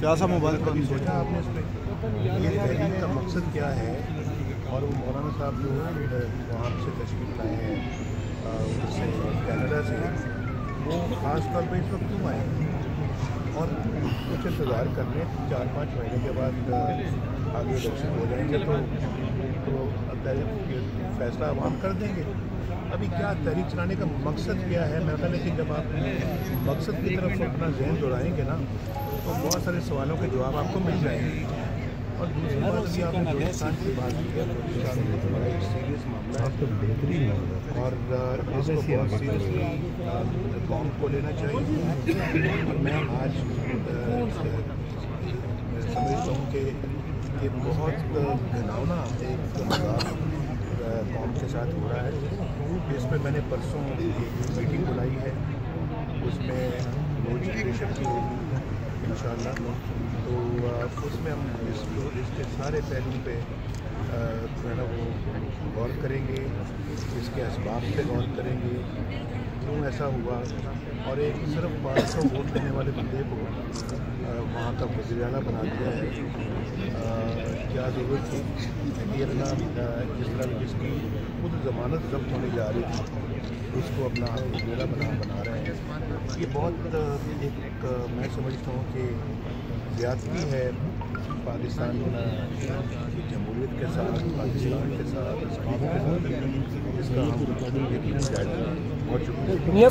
प्यासा मुबारक। कभी सोचा आपने इस पर ये तहरीक का मकसद क्या है? और वो मौलाना साहब जो वहाँ से तशरीफ लाए हैं उससे कनाडा से, वो ख़ास तौर पर इस वक्त क्यों आए? और कुछ इंतज़ार कर लें, 4-5 महीने के बाद आगे इलेक्शन हो जाएंगे तो फैसला आवाम कर देंगे। अभी क्या तहरीक चलाने का मकसद क्या है? मैं कहता कि जब आप मकसद की तरफ अपना जहन दौड़ाएंगे ना तो बहुत सारे सवालों के जवाब आपको मिल जाएंगे। और दूसरी बात अभी आपने बलूचिस्तान की बात की है, बलूचिस्तान में बड़ा एक सीरियस मामला है और इसको बहुत सीरियसली कौम को लेना चाहिए। और मैं आज समझता हूँ कि बहुत घिनौना एक मजाक कौम के साथ हो रहा है। इसमें मैंने परसों मीटिंग बुलाई है, उसमें रोज जनरेशन की होगी इंशाअल्लाह। तो उसमें हम इसके सारे पहलुओं पे जो है ना वो गौर करेंगे, इसके असबाब पे गौर करेंगे, क्यों ऐसा हुआ, और एक सिर्फ 500 वोट देने वाले बंदे को वहाँ का वज़ीर आला बना दिया है। क्या ज़रूरत थी? ये अपना जिस तरह जिसकी खुद ज़मानत जब्त होने जा रही थी उसको अपना वज़ीर आला बना रहे हैं। ये बहुत एक मैं समझता हूँ कि ज़्यादती है पाकिस्तान की जमहूरियत के साथ, पाकिस्तान के साथ, इसका हम बहुत शुक्रिया।